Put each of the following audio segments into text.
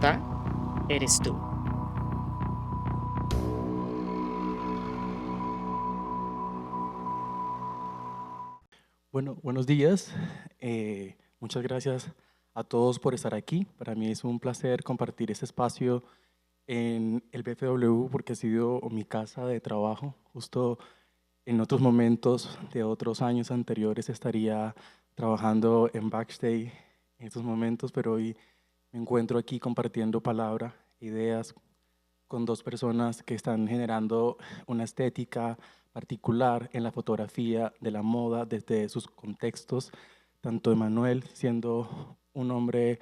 Bogotá, eres tú. Bueno, buenos días. Muchas gracias a todos por estar aquí. Para mí es un placer compartir este espacio en el BFW porque ha sido mi casa de trabajo. Justo en otros momentos de otros años anteriores estaría trabajando en backstage en estos momentos, pero hoy me encuentro aquí compartiendo palabra, ideas con dos personas que están generando una estética particular en la fotografía de la moda desde sus contextos, tanto Emanuel siendo un hombre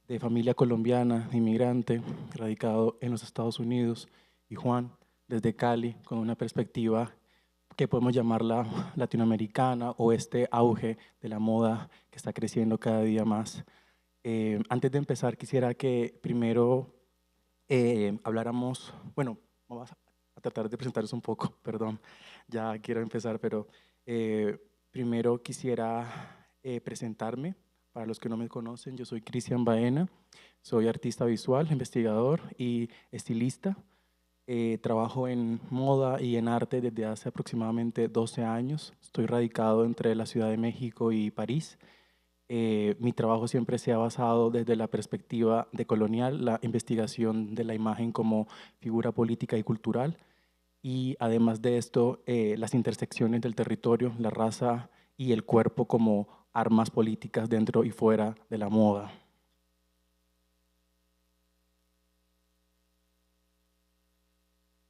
de familia colombiana, inmigrante, radicado en los Estados Unidos, y Juan desde Cali con una perspectiva que podemos llamarla latinoamericana o este auge de la moda que está creciendo cada día más. Antes de empezar, quisiera que primero habláramos, bueno, vamos a tratar de presentarnos un poco, perdón, ya quiero empezar, pero eh, primero quisiera presentarme. Para los que no me conocen, yo soy Cristian Baena, soy artista visual, investigador y estilista. Trabajo en moda y en arte desde hace aproximadamente 12 años. Estoy radicado entre la Ciudad de México y París. Mi trabajo siempre se ha basado desde la perspectiva decolonial, la investigación de la imagen como figura política y cultural, y además de esto, las intersecciones del territorio, la raza y el cuerpo como armas políticas dentro y fuera de la moda.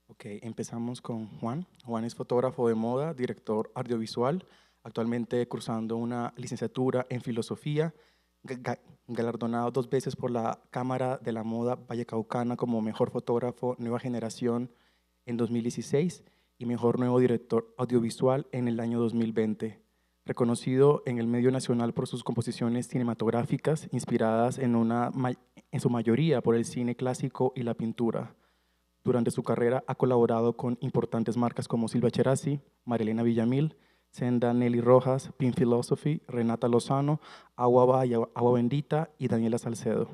Ok, empezamos con Juan. Juan es fotógrafo de moda, director audiovisual, actualmente cursando una licenciatura en filosofía, galardonado 2 veces por la Cámara de la Moda Vallecaucana como mejor fotógrafo nueva generación en 2016 y mejor nuevo director audiovisual en el año 2020. Reconocido en el medio nacional por sus composiciones cinematográficas inspiradas en su mayoría por el cine clásico y la pintura. Durante su carrera ha colaborado con importantes marcas como Silvia Cherasi, Marilena Villamil, Senda Nelly Rojas, Pin Philosophy, Renata Lozano, Agua Va y Agua Bendita y Daniela Salcedo.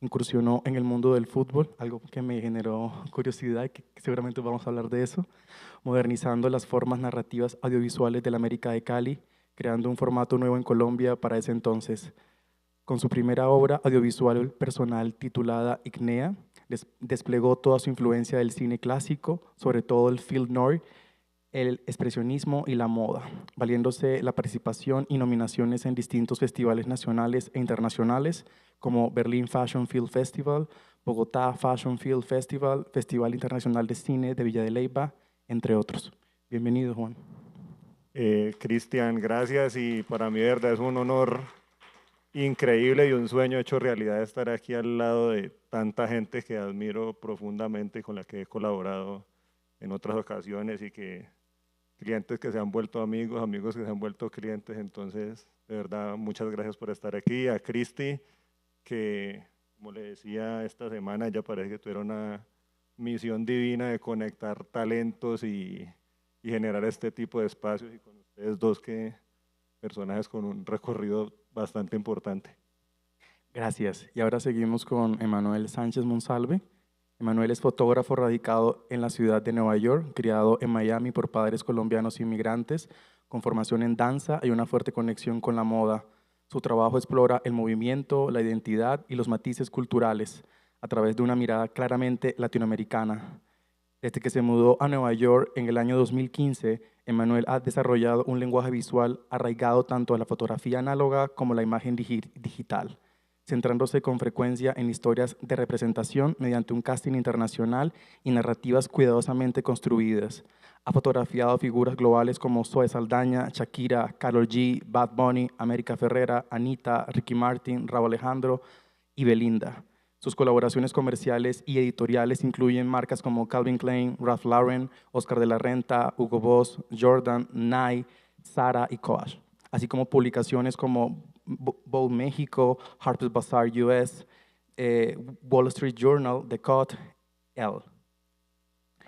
Incursionó en el mundo del fútbol, algo que me generó curiosidad, que seguramente vamos a hablar de eso, modernizando las formas narrativas audiovisuales de la América de Cali, creando un formato nuevo en Colombia para ese entonces. Con su primera obra audiovisual personal titulada Ignea, desplegó toda su influencia del cine clásico, sobre todo el film noir, el expresionismo y la moda, valiéndose la participación y nominaciones en distintos festivales nacionales e internacionales como Berlin Fashion Film Festival, Bogotá Fashion Film Festival, Festival Internacional de Cine de Villa de Leyva, entre otros. Bienvenido, Juan. Cristian, gracias, y para mí de verdad es un honor increíble y un sueño hecho realidad estar aquí al lado de tanta gente que admiro profundamente y con la que he colaborado en otras ocasiones, y que clientes que se han vuelto amigos, amigos que se han vuelto clientes. Entonces, de verdad, muchas gracias por estar aquí. A Cristi, que como le decía esta semana, ella parece que tuviera una misión divina de conectar talentos y generar este tipo de espacios, y con ustedes dos, que personajes con un recorrido bastante importante. Gracias. Y ahora seguimos con Emanuel Sánchez Monsalve. Emanuel es fotógrafo radicado en la ciudad de Nueva York, criado en Miami por padres colombianos inmigrantes, con formación en danza y una fuerte conexión con la moda. Su trabajo explora el movimiento, la identidad y los matices culturales a través de una mirada claramente latinoamericana. Desde que se mudó a Nueva York en el año 2015, Emanuel ha desarrollado un lenguaje visual arraigado tanto a la fotografía análoga como la imagen digital, centrándose con frecuencia en historias de representación mediante un casting internacional y narrativas cuidadosamente construidas. Ha fotografiado figuras globales como Zoe Saldaña, Shakira, Karol G, Bad Bunny, América Ferrera, Anita, Ricky Martin, Rauw Alejandro y Belinda. Sus colaboraciones comerciales y editoriales incluyen marcas como Calvin Klein, Ralph Lauren, Oscar de la Renta, Hugo Boss, Jordan, Nike, Zara y Coach, así como publicaciones como Vogue México, Harper's Bazaar US, Wall Street Journal, The Cut, Elle.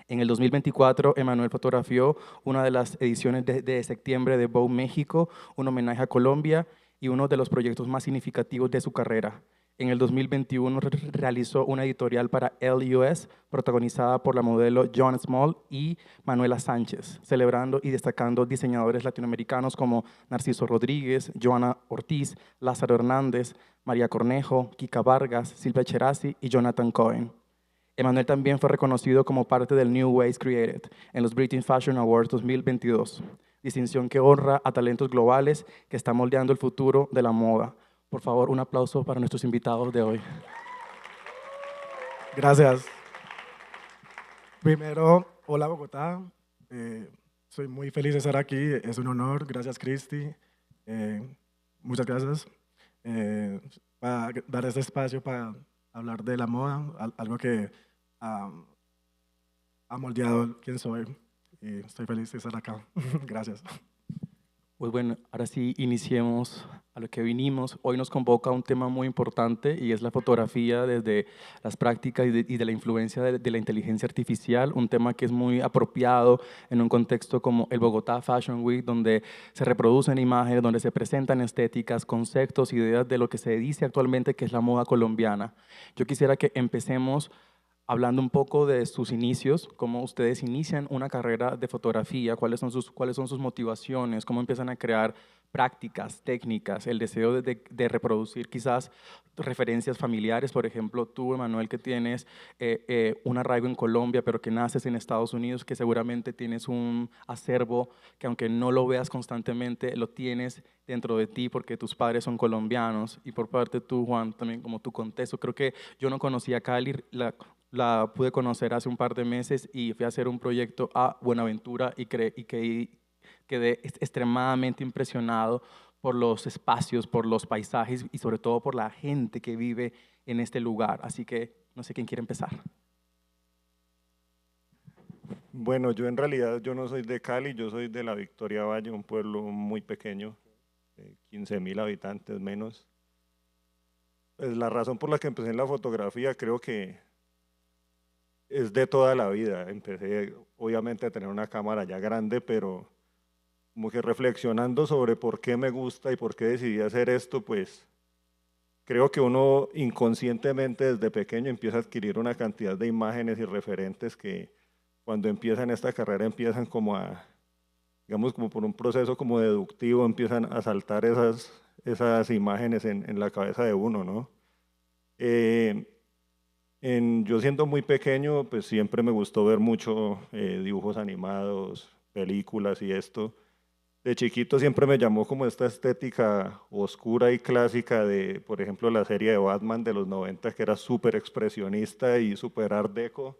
En el 2024, Emanuel fotografió una de las ediciones de septiembre de Vogue México, un homenaje a Colombia y uno de los proyectos más significativos de su carrera, En el 2021 realizó una editorial para LUS, protagonizada por la modelo John Small y Manuela Sánchez, celebrando y destacando diseñadores latinoamericanos como Narciso Rodríguez, Joana Ortiz, Lázaro Hernández, María Cornejo, Kika Vargas, Silvia Cherasi y Jonathan Cohen. Emanuel también fue reconocido como parte del New Ways Created en los British Fashion Awards 2022, distinción que honra a talentos globales que están moldeando el futuro de la moda. Por favor, un aplauso para nuestros invitados de hoy. Gracias. Primero, hola Bogotá. Soy muy feliz de estar aquí. Es un honor. Gracias, Cristi. Muchas gracias para dar este espacio para hablar de la moda, algo que ha moldeado quién soy. Y estoy feliz de estar acá. Gracias. Pues bueno, ahora sí iniciemos a lo que vinimos. Hoy nos convoca un tema muy importante y es la fotografía desde las prácticas y de la influencia de la inteligencia artificial, un tema que es muy apropiado en un contexto como el Bogotá Fashion Week, donde se reproducen imágenes, donde se presentan estéticas, conceptos, ideas de lo que se dice actualmente que es la moda colombiana. Yo quisiera que empecemos hablando un poco de sus inicios, cómo ustedes inician una carrera de fotografía, cuáles son sus motivaciones, cómo empiezan a crear prácticas, técnicas, el deseo de reproducir quizás referencias familiares. Por ejemplo, tú, Emanuel, que tienes un arraigo en Colombia, pero que naces en Estados Unidos, que seguramente tienes un acervo que aunque no lo veas constantemente, lo tienes dentro de ti porque tus padres son colombianos. Y por parte tú, Juan, también como tu contexto, creo que yo no conocía Cali, la pude conocer hace un par de meses y fui a hacer un proyecto a Buenaventura y quedé extremadamente impresionado por los espacios, por los paisajes y sobre todo por la gente que vive en este lugar. Así que no sé quién quiere empezar. Bueno, yo en realidad yo no soy de Cali, yo soy de la Victoria Valle, un pueblo muy pequeño, de 15.000 habitantes menos. Pues la razón por la que empecé en la fotografía creo que es de toda la vida. Empecé obviamente a tener una cámara ya grande, pero como que reflexionando sobre por qué me gusta y por qué decidí hacer esto, pues creo que uno inconscientemente desde pequeño empieza a adquirir una cantidad de imágenes y referentes que cuando empiezan esta carrera empiezan como a, digamos, como por un proceso como deductivo, empiezan a saltar esas imágenes en la cabeza de uno, ¿no? Yo siendo muy pequeño, pues siempre me gustó ver mucho dibujos animados, películas y esto. De chiquito siempre me llamó como esta estética oscura y clásica de, por ejemplo, la serie de Batman de los 90, que era súper expresionista y súper art deco.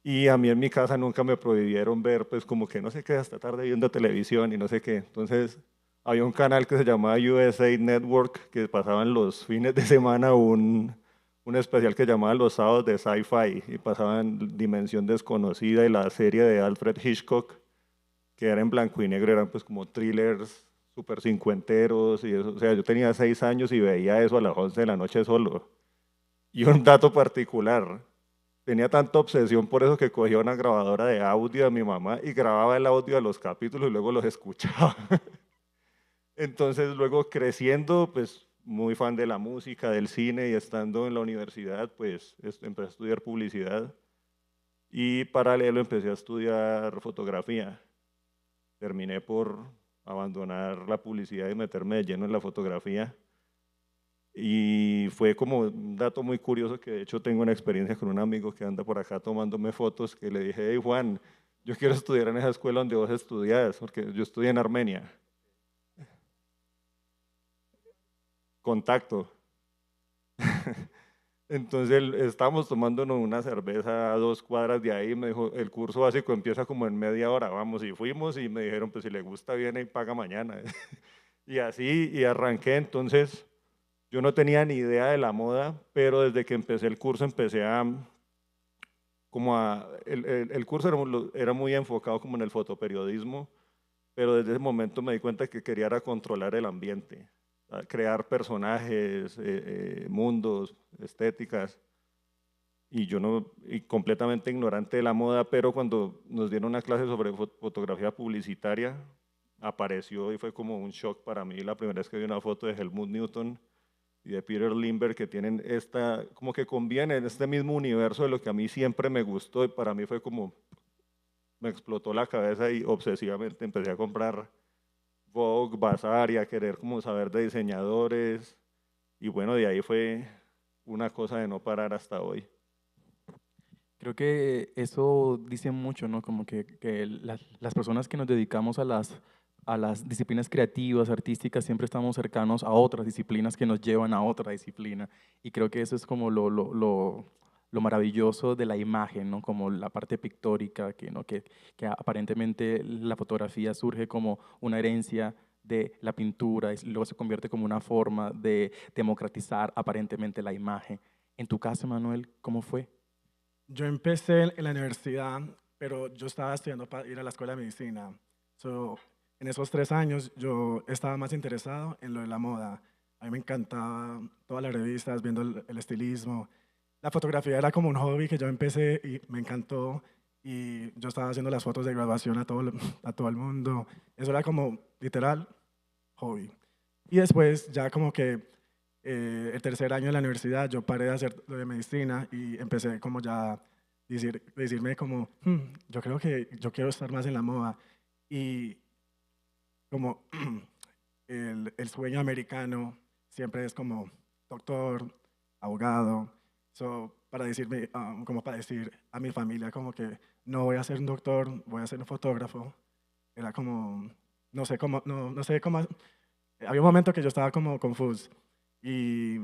Y a mí en mi casa nunca me prohibieron ver, pues como que no sé qué, hasta tarde viendo televisión y no sé qué. Entonces había un canal que se llamaba USA Network, que pasaban los fines de semana un especial que llamaban Los Sábados de Sci-Fi y pasaban Dimensión Desconocida y la serie de Alfred Hitchcock, que era en blanco y negro, eran pues como thrillers súper cincuenteros y eso. O sea, yo tenía 6 años y veía eso a las 11 de la noche solo. Y un dato particular, tenía tanta obsesión por eso que cogía una grabadora de audio de mi mamá y grababa el audio de los capítulos y luego los escuchaba. Entonces luego creciendo, pues muy fan de la música, del cine y estando en la universidad, pues empecé a estudiar publicidad y paralelo empecé a estudiar fotografía. Terminé por abandonar la publicidad y meterme de lleno en la fotografía. Y fue como un dato muy curioso que de hecho tengo una experiencia con un amigo que anda por acá tomándome fotos, que le dije, hey Juan, yo quiero estudiar en esa escuela donde vos estudias, porque yo estudié en Armenia. Contacto. Entonces estábamos tomándonos una cerveza a 2 cuadras de ahí, me dijo, el curso básico empieza como en media hora, vamos, y fuimos y me dijeron, pues si le gusta viene y paga mañana. Y así, y arranqué, entonces yo no tenía ni idea de la moda, pero desde que empecé el curso empecé a, el curso era muy enfocado como en el fotoperiodismo, pero desde ese momento me di cuenta que quería era controlar el ambiente, a crear personajes, mundos, estéticas, y yo no, y completamente ignorante de la moda, pero cuando nos dieron una clase sobre fotografía publicitaria, apareció y fue como un shock para mí la primera vez que vi una foto de Helmut Newton y de Peter Lindbergh, que tienen como que convienen este mismo universo de lo que a mí siempre me gustó, y para mí fue como, me explotó la cabeza y obsesivamente empecé a comprar Vogue, Bazaar, y a querer como saber de diseñadores, y bueno, de ahí fue una cosa de no parar hasta hoy. Creo que eso dice mucho, ¿no? Como que las personas que nos dedicamos a las disciplinas creativas, artísticas, siempre estamos cercanos a otras disciplinas que nos llevan a otra disciplina. Y creo que eso es como lo maravilloso de la imagen, ¿no? Como la parte pictórica, ¿no? Que aparentemente la fotografía surge como una herencia de la pintura y luego se convierte como una forma de democratizar aparentemente la imagen. En tu caso, Manuel, ¿cómo fue? Yo empecé en la universidad, pero yo estaba estudiando para ir a la escuela de medicina. So, en esos 3 años yo estaba más interesado en lo de la moda. A mí me encantaba todas las revistas, viendo el estilismo. La fotografía era como un hobby que yo empecé y me encantó. Y yo estaba haciendo las fotos de graduación a todo el mundo. Eso era como literal hobby. Y después ya como que el tercer año de la universidad yo paré de hacer lo de medicina y empecé como ya a decirme como, yo creo que yo quiero estar más en la moda. Y como el sueño americano siempre es como doctor, abogado. So, para decirme, como para decir a mi familia como que no voy a ser un doctor, voy a ser un fotógrafo. Era como, no sé cómo, había un momento que yo estaba como confuso, y,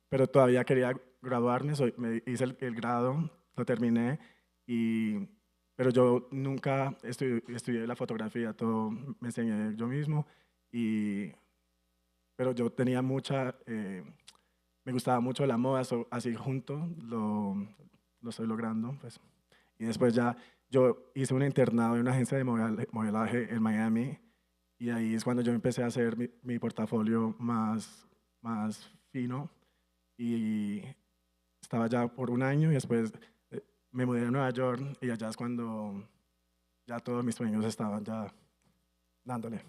pero todavía quería graduarme, me hice el grado, lo terminé, y, pero yo nunca estudié la fotografía, todo me enseñé yo mismo, y, pero yo tenía me gustaba mucho la moda, así junto lo estoy logrando, pues. Y después ya yo hice un internado en una agencia de modelaje en Miami, y ahí es cuando yo empecé a hacer mi portafolio más fino, y estaba ya por un año y después me mudé a Nueva York y allá es cuando ya todos mis sueños estaban ya dándole.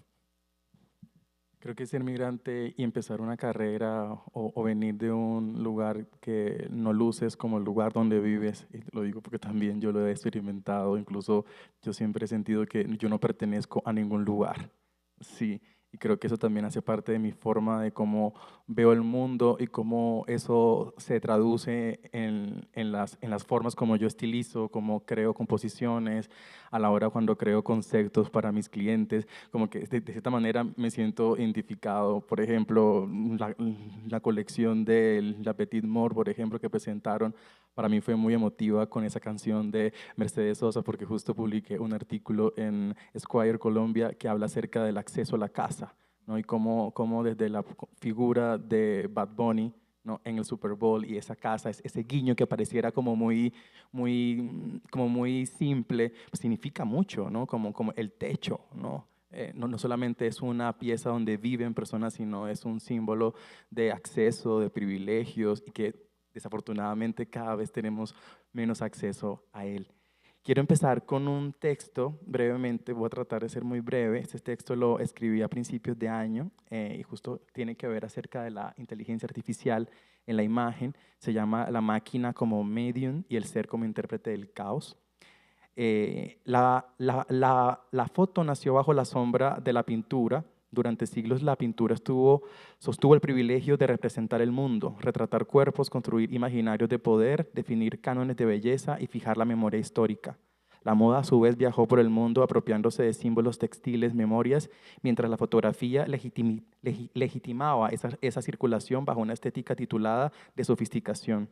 Creo que ser migrante y empezar una carrera o venir de un lugar que no luces como el lugar donde vives, y lo digo porque también yo lo he experimentado, incluso yo siempre he sentido que yo no pertenezco a ningún lugar, sí, y creo que eso también hace parte de mi forma de cómo veo el mundo y cómo eso se traduce en las formas como yo estilizo, como creo composiciones, a la hora cuando creo conceptos para mis clientes, como que de cierta manera me siento identificado. Por ejemplo, la colección de La Petite Mort, por ejemplo, que presentaron, para mí fue muy emotiva con esa canción de Mercedes Sosa, porque justo publiqué un artículo en Esquire Colombia que habla acerca del acceso a la casa, ¿no? Y cómo desde la figura de Bad Bunny, ¿no? En el Super Bowl y esa casa, ese guiño que pareciera como como muy simple, pues significa mucho, ¿no? Como el techo, ¿no? No solamente es una pieza donde viven personas, sino es un símbolo de acceso, de privilegios, y que desafortunadamente cada vez tenemos menos acceso a él. Quiero empezar con un texto brevemente, voy a tratar de ser muy breve. Este texto lo escribí a principios de año y justo tiene que ver acerca de la inteligencia artificial en la imagen. Se llama La máquina como medium y el ser como intérprete del caos. La foto nació bajo la sombra de la pintura. Durante siglos la pintura sostuvo el privilegio de representar el mundo, retratar cuerpos, construir imaginarios de poder, definir cánones de belleza y fijar la memoria histórica. La moda a su vez viajó por el mundo apropiándose de símbolos textiles, memorias, mientras la fotografía legitimaba esa circulación bajo una estética titulada de sofisticación.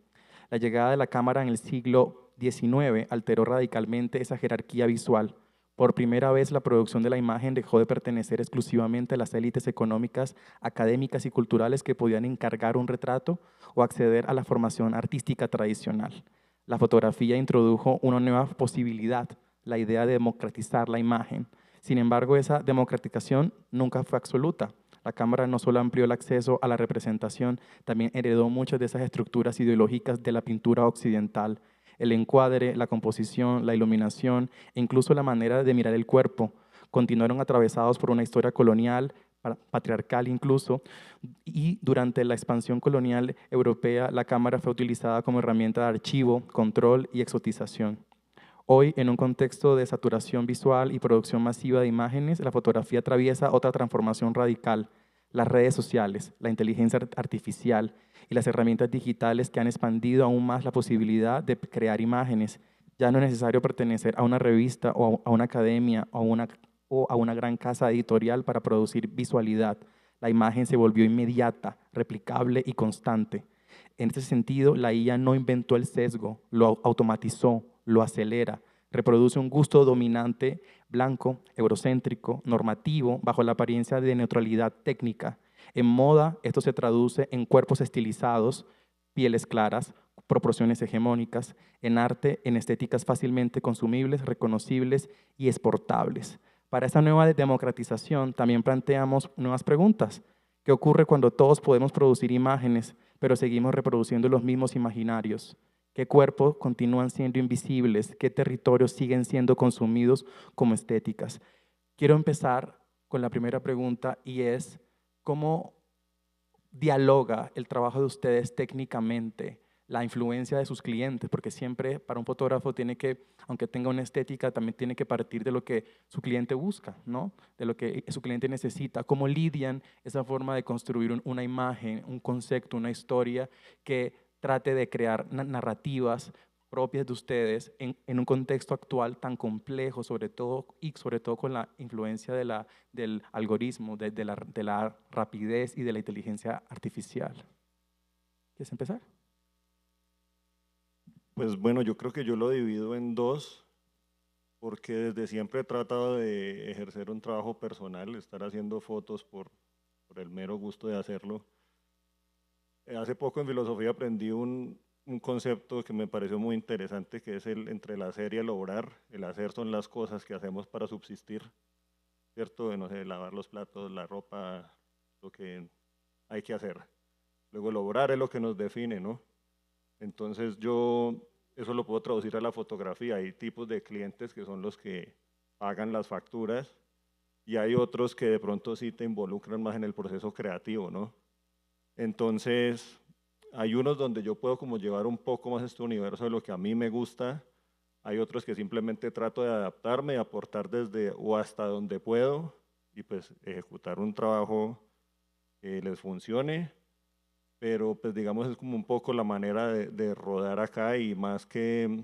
La llegada de la cámara en el siglo XIX alteró radicalmente esa jerarquía visual. Por primera vez, la producción de la imagen dejó de pertenecer exclusivamente a las élites económicas, académicas y culturales que podían encargar un retrato o acceder a la formación artística tradicional. La fotografía introdujo una nueva posibilidad, la idea de democratizar la imagen. Sin embargo, esa democratización nunca fue absoluta. La cámara no solo amplió el acceso a la representación, también heredó muchas de esas estructuras ideológicas de la pintura occidental. El encuadre, la composición, la iluminación e incluso la manera de mirar el cuerpo continuaron atravesados por una historia colonial, patriarcal incluso, y durante la expansión colonial europea, la cámara fue utilizada como herramienta de archivo, control y exotización. Hoy, en un contexto de saturación visual y producción masiva de imágenes, la fotografía atraviesa otra transformación radical: las redes sociales, la inteligencia artificial y las herramientas digitales que han expandido aún más la posibilidad de crear imágenes. Ya no es necesario pertenecer a una revista o a una academia o a una gran casa editorial para producir visualidad. La imagen se volvió inmediata, replicable y constante. En este sentido, la IA no inventó el sesgo, lo automatizó, lo acelera, reproduce un gusto dominante, blanco, eurocéntrico, normativo, bajo la apariencia de neutralidad técnica. En moda, esto se traduce en cuerpos estilizados, pieles claras, proporciones hegemónicas; en arte, en estéticas fácilmente consumibles, reconocibles y exportables. Para esta nueva democratización también planteamos nuevas preguntas. ¿Qué ocurre cuando todos podemos producir imágenes, pero seguimos reproduciendo los mismos imaginarios? ¿Qué cuerpos continúan siendo invisibles? ¿Qué territorios siguen siendo consumidos como estéticas? Quiero empezar con la primera pregunta, y es: ¿cómo dialoga el trabajo de ustedes técnicamente la influencia de sus clientes? Porque siempre para un fotógrafo tiene que, aunque tenga una estética, también tiene que partir de lo que su cliente busca, ¿no? De lo que su cliente necesita. ¿Cómo lidian esa forma de construir una imagen, un concepto, una historia que trate de crear narrativas propias de ustedes en un contexto actual tan complejo, sobre todo con la influencia del algoritmo, de la rapidez y de la inteligencia artificial? ¿Quieres empezar? Pues bueno, yo creo que yo lo divido en dos, porque desde siempre he tratado de ejercer un trabajo personal, estar haciendo fotos por el mero gusto de hacerlo. Hace poco en filosofía aprendí un concepto que me pareció muy interesante, que es el entre el hacer y el obrar. El hacer son las cosas que hacemos para subsistir, ¿cierto? No sé, lavar los platos, la ropa, lo que hay que hacer. Luego el obrar es lo que nos define, ¿no? Entonces yo eso lo puedo traducir a la fotografía. Hay tipos de clientes que son los que pagan las facturas y hay otros que de pronto sí te involucran más en el proceso creativo, ¿no? Entonces hay unos donde yo puedo como llevar un poco más este universo de lo que a mí me gusta. Hay otros que simplemente trato de adaptarme y aportar desde o hasta donde puedo y pues ejecutar un trabajo que les funcione, pero pues digamos es como un poco la manera de rodar acá, y más que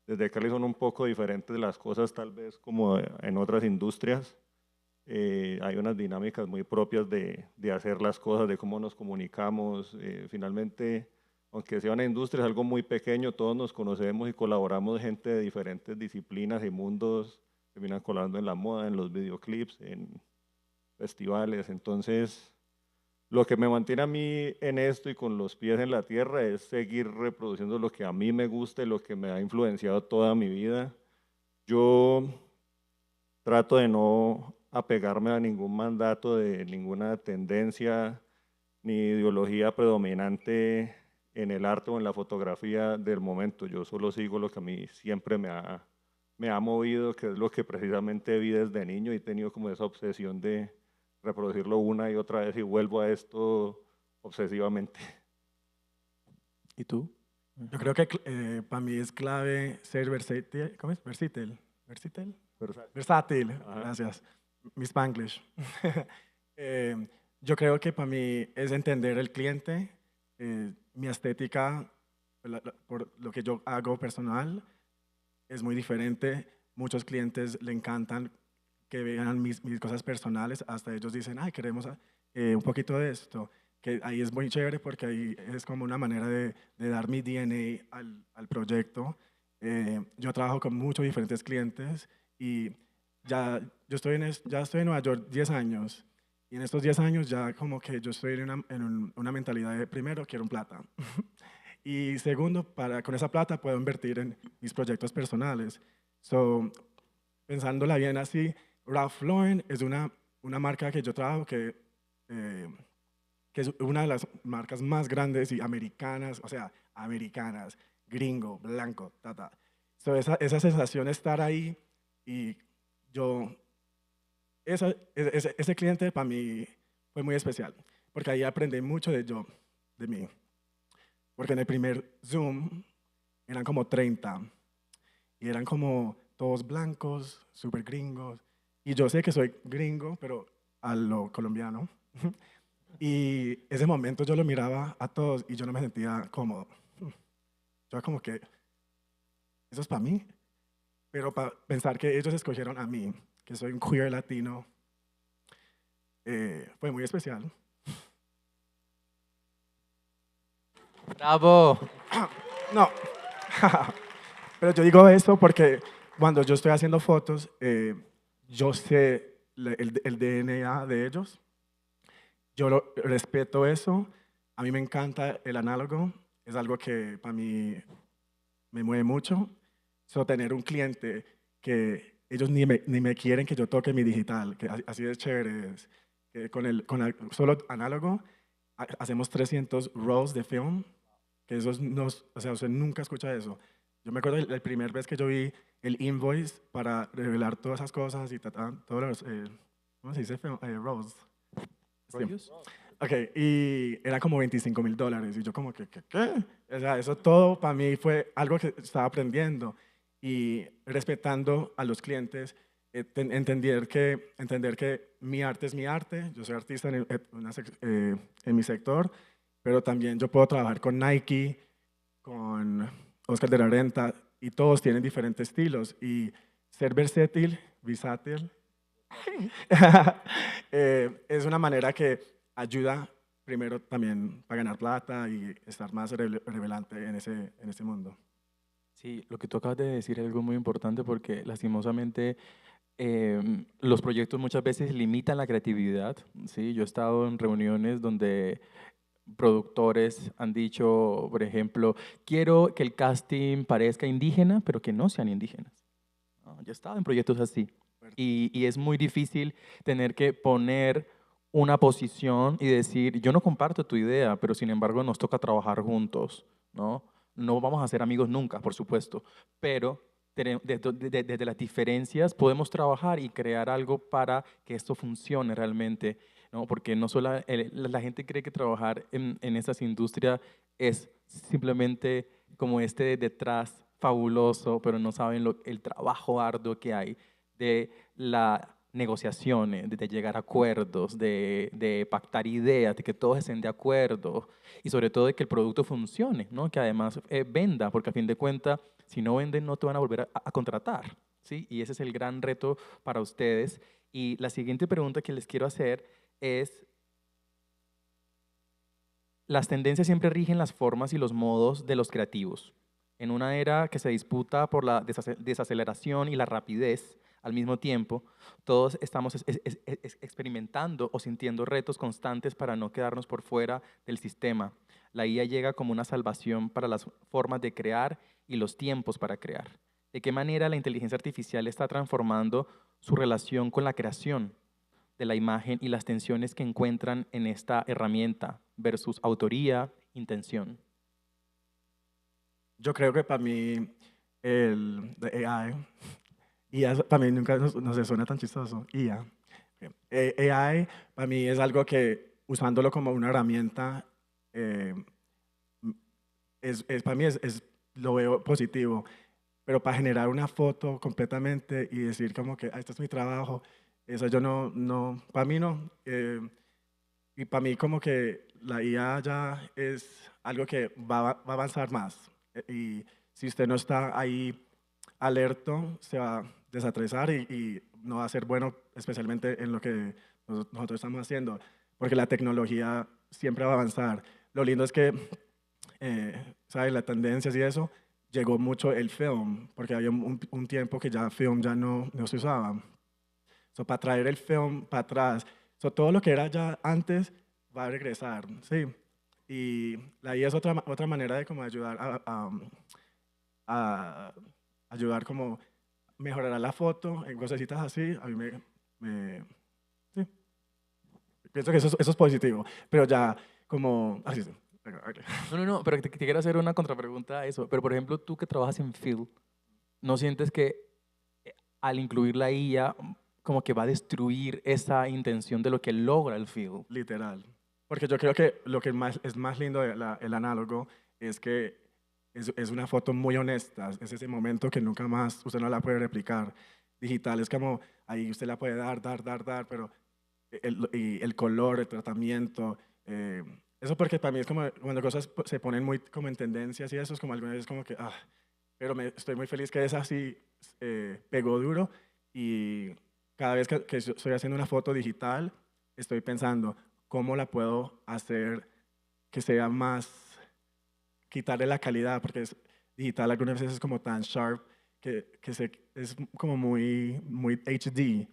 desde Cali son un poco diferentes las cosas tal vez como en otras industrias. Hay unas dinámicas muy propias de hacer las cosas, de cómo nos comunicamos. Finalmente, aunque sea una industria, es algo muy pequeño, todos nos conocemos y colaboramos gente de diferentes disciplinas y mundos, terminan colaborando en la moda, en los videoclips, en festivales. Entonces lo que me mantiene a mí en esto y con los pies en la tierra es seguir reproduciendo lo que a mí me gusta y lo que me ha influenciado toda mi vida. Yo trato de no apegarme a ningún mandato de ninguna tendencia ni ideología predominante en el arte o en la fotografía del momento. Yo solo sigo lo que a mí siempre me ha movido, que es lo que precisamente vi desde niño, y he tenido como esa obsesión de reproducirlo una y otra vez, y vuelvo a esto obsesivamente. ¿Y tú? Yo creo que para mí es clave ser versátil. ¿Cómo es? Versátil. ¿Versátil? Versátil, Ajá. gracias. Mi Spanglish. Yo creo que para mí es entender el cliente, mi estética, por lo que yo hago personal, es muy diferente. Muchos clientes le encantan que vean mis cosas personales, hasta ellos dicen, ay, queremos un poquito de esto, que ahí es muy chévere porque ahí es como una manera de dar mi DNA al proyecto. Yo trabajo con muchos diferentes clientes y ya estoy en Nueva York 10 años, y en estos 10 años ya como que yo estoy una mentalidad de, primero, quiero un plata. Y segundo, con esa plata puedo invertir en mis proyectos personales. So, pensándola bien así, Ralph Lauren es una marca que yo trabajo que es una de las marcas más grandes y americanas, o sea, americanas, gringo, blanco, ta, ta. So, esa sensación de estar ahí, y yo ese cliente para mí fue muy especial, porque ahí aprendí mucho de mí. Porque en el primer Zoom eran como 30 y eran como todos blancos, súper gringos. Y yo sé que soy gringo, pero a lo colombiano. Y ese momento yo lo miraba a todos y yo no me sentía cómodo. Yo como que, eso es para mí, pero para pensar que ellos escogieron a mí, que soy un queer latino, fue muy especial. ¡Bravo! No, pero yo digo eso porque cuando yo estoy haciendo fotos, yo sé el DNA de ellos, respeto eso, a mí me encanta el análogo, es algo que para mí me mueve mucho. So, tener un cliente que ellos ni me quieren que yo toque mi digital, que así de chévere es, que con el solo análogo hacemos 300 rolls de film, que esos o sea, usted nunca escucha eso. Yo me acuerdo la primera vez que yo vi el invoice para revelar todas esas cosas y todos los, ¿cómo se dice? Rolls. Sí. ¿Rollos? Ok, y era como $25,000 y yo como que, ¿qué? O sea, eso todo para mí fue algo que estaba aprendiendo y respetando a los clientes, entender que mi arte es mi arte, yo soy artista en mi sector, pero también yo puedo trabajar con Nike, con Oscar de la Renta y todos tienen diferentes estilos y ser versátil, es una manera que ayuda primero también para ganar plata y estar más relevante en ese mundo. Sí, lo que tú acabas de decir es algo muy importante porque lastimosamente los proyectos muchas veces limitan la creatividad. ¿Sí? Yo he estado en reuniones donde productores han dicho, por ejemplo, quiero que el casting parezca indígena, pero que no sean indígenas. ¿No? Yo he estado en proyectos así y es muy difícil tener que poner una posición y decir, yo no comparto tu idea, pero sin embargo nos toca trabajar juntos, ¿no? No vamos a ser amigos nunca, por supuesto, pero desde las diferencias podemos trabajar y crear algo para que esto funcione realmente, ¿no? Porque no solo la gente cree que trabajar en esas industrias es simplemente como este detrás fabuloso, pero no saben el trabajo arduo que hay de la negociaciones, de llegar a acuerdos, de pactar ideas, de que todos estén de acuerdo y sobre todo de que el producto funcione, ¿no? Que además venda, porque a fin de cuentas, si no venden, no te van a volver a contratar, ¿sí? Y ese es el gran reto para ustedes. Y la siguiente pregunta que les quiero hacer es, las tendencias siempre rigen las formas y los modos de los creativos. En una era que se disputa por la desaceleración y la rapidez al mismo tiempo, todos estamos experimentando o sintiendo retos constantes para no quedarnos por fuera del sistema. La IA llega como una salvación para las formas de crear y los tiempos para crear. ¿De qué manera la inteligencia artificial está transformando su relación con la creación de la imagen y las tensiones que encuentran en esta herramienta versus autoría, intención? Yo creo que para mí el de AI, y eso también nunca no se suena tan chistoso, IA. AI para mí es algo que usándolo como una herramienta, eh, para mí lo veo positivo, pero para generar una foto completamente y decir como que este es mi trabajo, eso yo para mí no. Y para mí como que la IA ya es algo que va a avanzar más. Y si usted no está ahí alerto, se va a desatresar y no va a ser bueno, especialmente en lo que nosotros estamos haciendo, porque la tecnología siempre va a avanzar. Lo lindo es que, ¿sabes? Las tendencias y eso, llegó mucho el film, porque había un tiempo que ya film ya no se usaba. So, para traer el film para atrás, so, todo lo que era ya antes va a regresar, ¿sí? Y la IA es otra manera de como ayudar a ayudar como mejorar la foto en cosecitas así. A mí sí, pienso que eso es positivo, pero ya como, así sí. No, pero te quiero hacer una contrapregunta a eso. Pero, por ejemplo, tú que trabajas en field, ¿no sientes que al incluir la IA como que va a destruir esa intención de lo que logra el film. Literal. Porque yo creo que lo que es más lindo del el análogo es que es una foto muy honesta. Es ese momento que nunca más usted no la puede replicar. Digital es como ahí usted la puede dar, pero y el color, el tratamiento. Eso porque para mí es como cuando cosas se ponen muy como en tendencias y eso es como alguna vez como que, pero estoy muy feliz que esa sí pegó duro y cada vez que estoy haciendo una foto digital, estoy pensando cómo la puedo hacer que sea más, quitarle la calidad, porque es digital algunas veces es como tan sharp es como muy HD,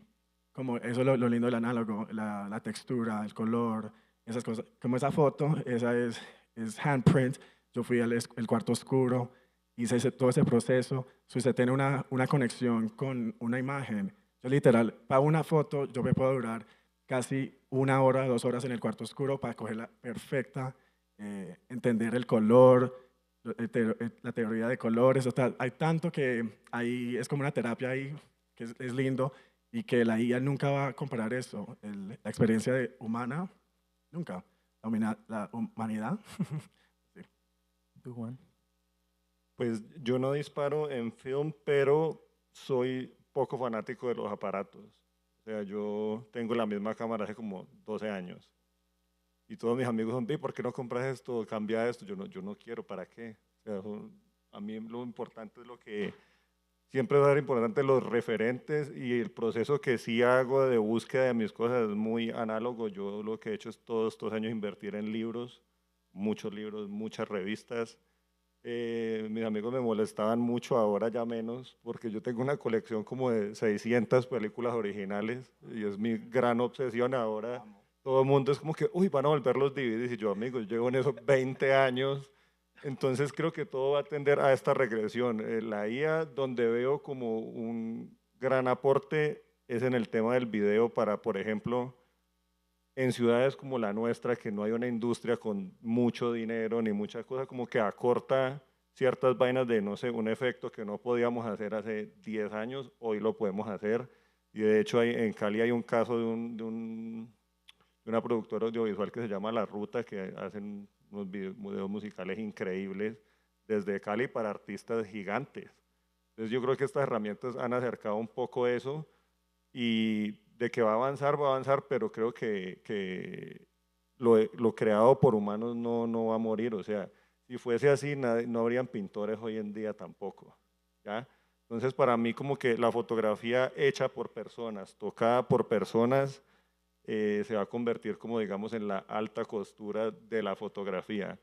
como eso es lo lindo del análogo, la textura, el color, esas cosas. Como esa foto, esa es handprint, yo fui al el cuarto oscuro, hice todo ese proceso, si usted tiene una conexión con una imagen, yo literal, para una foto yo me puedo durar casi 1 hora, 2 horas en el cuarto oscuro para cogerla perfecta, entender el color, la teoría de colores, o sea, hay tanto que ahí es como una terapia ahí que es lindo y que la IA nunca va a comparar eso, la experiencia humana, nunca, la humanidad. Sí. ¿Tú, Juan? Pues yo no disparo en film, pero soy poco fanático de los aparatos. O sea, yo tengo la misma cámara hace como 12 años. Y todos mis amigos son, ¿por qué no compras esto? Cambia esto. Yo no quiero, ¿para qué? O sea, a mí lo importante es lo que siempre va a ser importante, los referentes y el proceso que sí hago de búsqueda de mis cosas es muy análogo. Yo lo que he hecho es todos estos años invertir en libros, muchos libros, muchas revistas. Mis amigos me molestaban mucho, ahora ya menos, porque yo tengo una colección como de 600 películas originales y es mi gran obsesión ahora. Todo el mundo es como que, uy, van a volver los DVDs y yo, amigos, llevo en eso 20 años. Entonces creo que todo va a tender a esta regresión. La IA, donde veo como un gran aporte, es en el tema del video para, por ejemplo, en ciudades como la nuestra, que no hay una industria con mucho dinero ni muchas cosas, como que acorta ciertas vainas de, no sé, un efecto que no podíamos hacer hace 10 años, hoy lo podemos hacer. Y de hecho en Cali hay un caso de una productora audiovisual que se llama La Ruta, que hacen unos videos musicales increíbles desde Cali para artistas gigantes. Entonces yo creo que estas herramientas han acercado un poco eso y de que va a avanzar, pero creo que lo creado por humanos no va a morir. O sea, si fuese así, no habrían pintores hoy en día tampoco. ¿Ya? Entonces, para mí, como que la fotografía hecha por personas, tocada por personas, se va a convertir como, digamos, en la alta costura de la fotografía.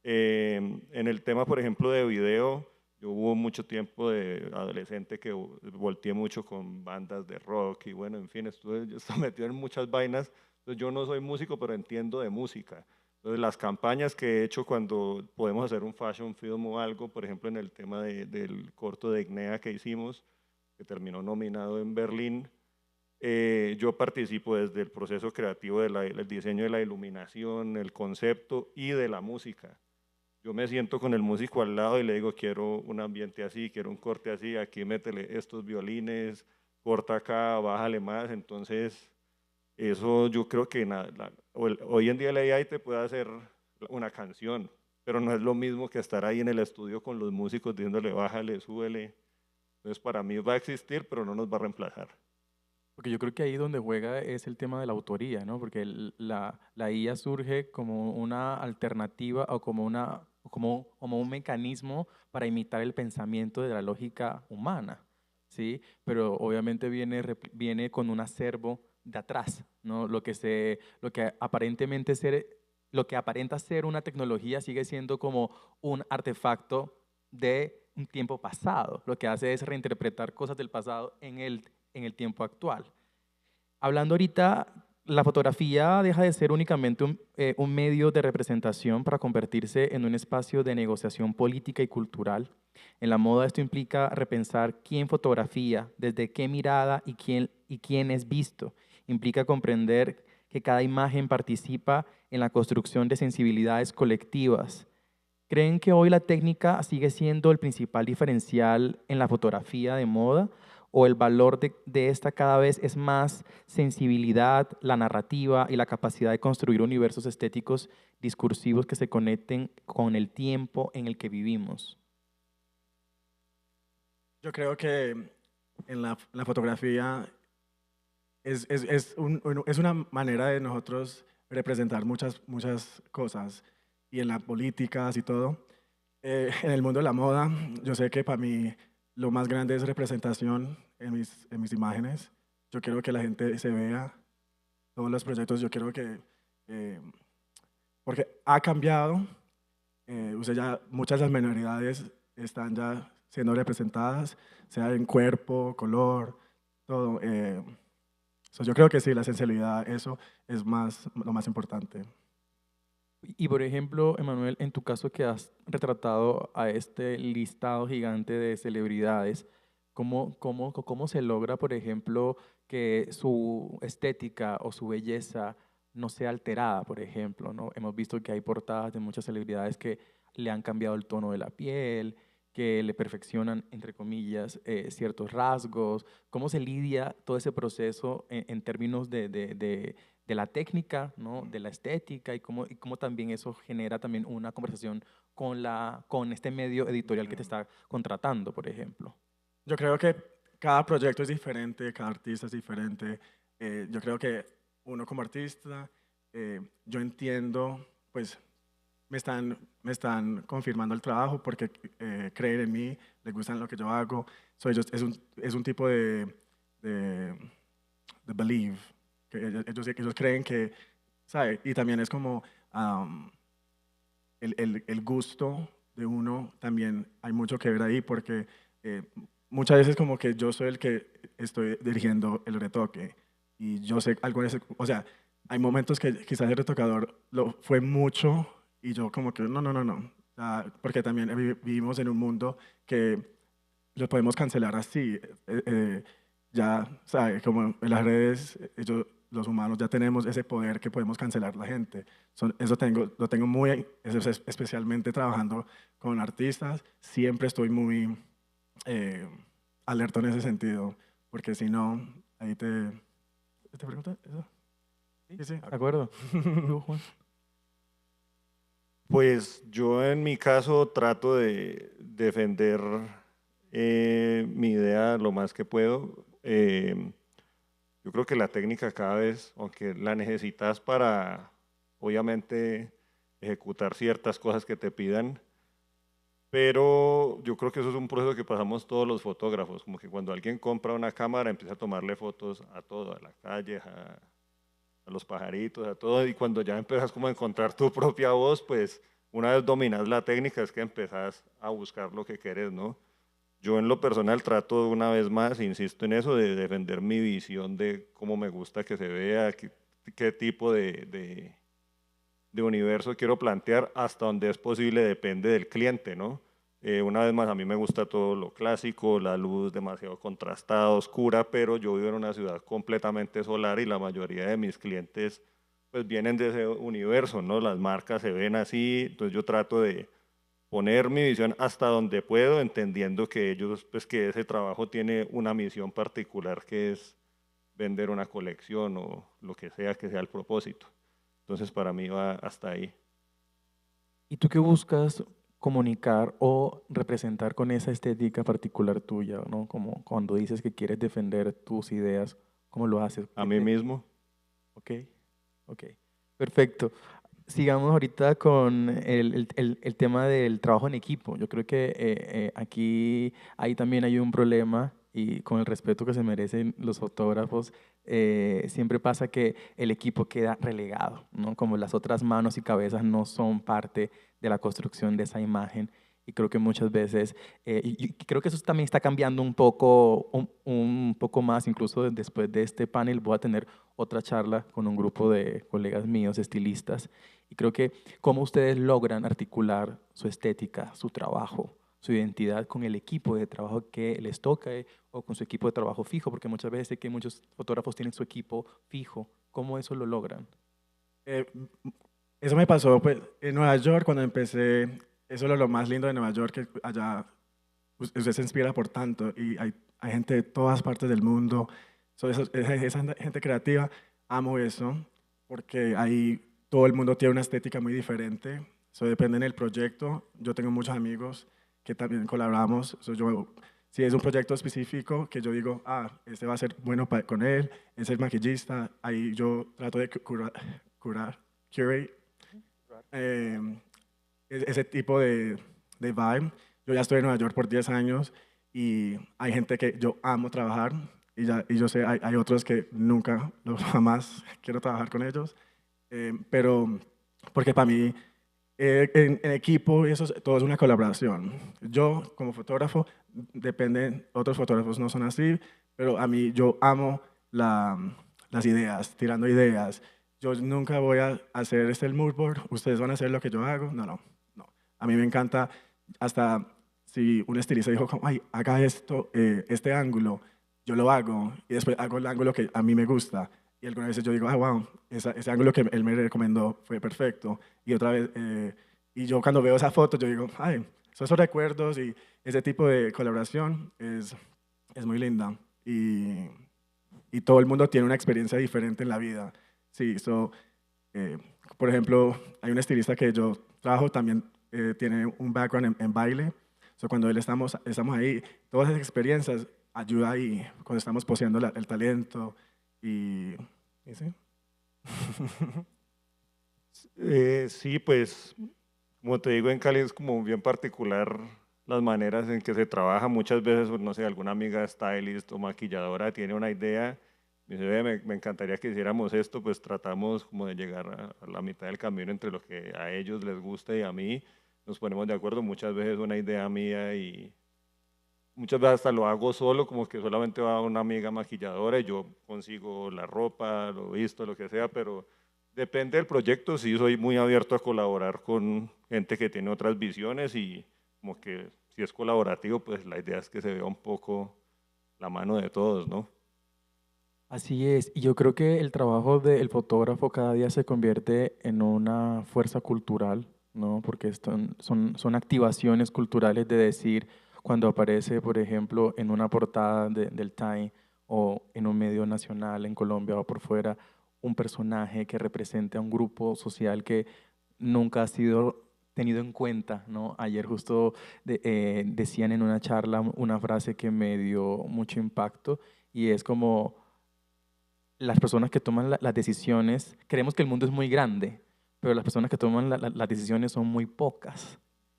En el tema, por ejemplo, de video, yo hubo mucho tiempo de adolescente que volteé mucho con bandas de rock y bueno, en fin, yo estoy metido en muchas vainas. Entonces, yo no soy músico, pero entiendo de música. Entonces, las campañas que he hecho cuando podemos hacer un fashion film o algo, por ejemplo, en el tema del corto de Ignea que hicimos, que terminó nominado en Berlín, yo participo desde el proceso creativo del diseño de la iluminación, el concepto y de la música. Yo me siento con el músico al lado y le digo, quiero un ambiente así, quiero un corte así, aquí métele estos violines, corta acá, bájale más. Entonces, eso yo creo que hoy en día la AI te puede hacer una canción, pero no es lo mismo que estar ahí en el estudio con los músicos diciéndole, bájale, súbele. Entonces, para mí va a existir, pero no nos va a reemplazar. Porque yo creo que ahí donde juega es el tema de la autoría, ¿no? Porque la IA surge como una alternativa o como un mecanismo para imitar el pensamiento de la lógica humana, ¿sí? Pero obviamente viene con un acervo de atrás, ¿no? Lo que aparenta ser una tecnología sigue siendo como un artefacto de un tiempo pasado. Lo que hace es reinterpretar cosas del pasado en el tiempo actual. Hablando ahorita, la fotografía deja de ser únicamente un medio de representación para convertirse en un espacio de negociación política y cultural. En la moda esto implica repensar quién fotografía, desde qué mirada y quién es visto. Implica comprender que cada imagen participa en la construcción de sensibilidades colectivas. ¿Creen que hoy la técnica sigue siendo el principal diferencial en la fotografía de moda o el valor de esta cada vez es más sensibilidad, la narrativa y la capacidad de construir universos estéticos discursivos que se conecten con el tiempo en el que vivimos? Yo creo que en la fotografía es una manera de nosotros representar muchas cosas, y en la política y todo. En el mundo de la moda, yo sé que para mí lo más grande es representación en mis imágenes. Yo quiero que la gente se vea todos los proyectos, yo quiero que, eh, porque ha cambiado, muchas de las minoridades están ya siendo representadas, sea en cuerpo, color, todo. Yo creo que sí, la sensibilidad, eso es lo más importante. Y por ejemplo, Emanuel, en tu caso que has retratado a este listado gigante de celebridades, ¿cómo se logra, por ejemplo, que su estética o su belleza no sea alterada, por ejemplo, ¿no? Hemos visto que hay portadas de muchas celebridades que le han cambiado el tono de la piel, que le perfeccionan, entre comillas, ciertos rasgos. ¿Cómo se lidia todo ese proceso en términos de la técnica, ¿no? De la estética y cómo también eso genera también una conversación con este medio editorial que te está contratando, por ejemplo? Yo creo que cada proyecto es diferente, cada artista es diferente. Yo creo que uno como artista, yo entiendo, pues me están confirmando el trabajo porque creen en mí, les gusta lo que yo hago. Es un tipo de believe, que ellos creen que, ¿sabe? Y también es como el gusto de uno, también hay mucho que ver ahí porque muchas veces como que yo soy el que estoy dirigiendo el retoque y yo sé algo de eso, o sea, hay momentos que quizás el retocador lo fue mucho y yo como que no, o sea, porque también vivimos en un mundo que lo podemos cancelar así, ya, ¿sabe? Como en las redes, los humanos ya tenemos ese poder que podemos cancelar la gente. Eso lo tengo muy, especialmente trabajando con artistas, siempre estoy muy alerta en ese sentido, porque si no, ahí ¿te preguntas eso? Sí, sí. ¿De acuerdo? ¿Tú, Juan? Pues yo en mi caso trato de defender mi idea lo más que puedo. Yo creo que la técnica cada vez, aunque la necesitas para, obviamente, ejecutar ciertas cosas que te pidan, pero yo creo que eso es un proceso que pasamos todos los fotógrafos, como que cuando alguien compra una cámara empieza a tomarle fotos a todo, a la calle, a los pajaritos, a todo, y cuando ya empiezas como a encontrar tu propia voz, pues una vez dominas la técnica es que empezás a buscar lo que querés, ¿no? Yo en lo personal trato una vez más, insisto en eso, de defender mi visión de cómo me gusta que se vea, qué tipo de universo quiero plantear, hasta donde es posible depende del cliente, ¿no? Una vez más, a mí me gusta todo lo clásico, la luz demasiado contrastada, oscura, pero yo vivo en una ciudad completamente solar y la mayoría de mis clientes pues vienen de ese universo, ¿no? Las marcas se ven así, entonces yo trato de poner mi visión hasta donde puedo, entendiendo que ellos, pues que ese trabajo tiene una misión particular que es vender una colección o lo que sea el propósito. Entonces para mí va hasta ahí. ¿Y tú qué buscas comunicar o representar con esa estética particular tuya, ¿no? Como cuando dices que quieres defender tus ideas, ¿cómo lo haces? A mí mismo. Ok, ok, perfecto. Sigamos ahorita con el tema del trabajo en equipo. Yo creo que aquí ahí también hay un problema y con el respeto que se merecen los fotógrafos, siempre pasa que el equipo queda relegado, ¿no? Como las otras manos y cabezas no son parte de la construcción de esa imagen. Y creo que muchas veces, y creo que eso también está cambiando un poco, un poco más, incluso después de este panel voy a tener otra charla con un grupo de colegas míos, estilistas, y creo que cómo ustedes logran articular su estética, su trabajo, su identidad con el equipo de trabajo que les toca o con su equipo de trabajo fijo, porque muchas veces sé que muchos fotógrafos tienen su equipo fijo. ¿Cómo eso lo logran? Eh, Eso me pasó pues, en Nueva York cuando empecé. Eso es lo más lindo de Nueva York, que allá usted se inspira por tanto y hay hay gente de todas partes del mundo. Esa gente creativa, amo eso, porque ahí todo el mundo tiene una estética muy diferente. Eso depende del proyecto. Yo tengo muchos amigos que también colaboramos. Si es un proyecto específico que yo digo, este va a ser bueno con él, es el maquillista, ahí yo trato de curate eh, ese tipo de vibe. Yo ya estoy en Nueva York por 10 años y hay gente que yo amo trabajar y yo sé, hay otros que nunca, jamás quiero trabajar con ellos, pero porque para mí en equipo todo es una colaboración. Yo como fotógrafo, otros fotógrafos no son así, pero a mí yo amo las ideas, tirando ideas. Yo nunca voy a hacer el mood board, ustedes van a hacer lo que yo hago. No, no, no. A mí me encanta, hasta si un estilista dijo, ay, haga esto, este ángulo, yo lo hago y después hago el ángulo que a mí me gusta. Y algunas veces yo digo, wow, ese ángulo que él me recomendó fue perfecto. Y otra vez, y yo cuando veo esa foto, yo digo, ay, esos recuerdos y ese tipo de colaboración es muy linda. Y todo el mundo tiene una experiencia diferente en la vida. Sí, por ejemplo, hay un estilista que yo trabajo, también tiene un background en baile. Cuando estamos ahí, todas esas experiencias ayuda ahí cuando estamos poseando el talento. ¿Y sí? Sí, pues, como te digo, en Cali es como bien particular las maneras en que se trabaja. Muchas veces, no sé, alguna amiga stylist o maquilladora tiene una idea, me dice, "Ve, me encantaría que hiciéramos esto", pues tratamos como de llegar a la mitad del camino entre lo que a ellos les gusta y a mí. Nos ponemos de acuerdo, muchas veces una idea mía y muchas veces hasta lo hago solo, como que solamente va una amiga maquilladora y yo consigo la ropa, lo visto, lo que sea, pero depende del proyecto. Sí, soy muy abierto a colaborar con gente que tiene otras visiones y como que si es colaborativo, pues la idea es que se vea un poco la mano de todos, ¿no? Así es, y yo creo que el trabajo del fotógrafo cada día se convierte en una fuerza cultural, ¿no? Porque son activaciones culturales de decir, cuando aparece, por ejemplo, en una portada del Time o en un medio nacional en Colombia o por fuera, un personaje que represente a un grupo social que nunca ha sido tenido en cuenta, ¿no? Ayer justo decían en una charla una frase que me dio mucho impacto y es como las personas que toman las decisiones, creemos que el mundo es muy grande, pero las personas que toman las decisiones son muy pocas.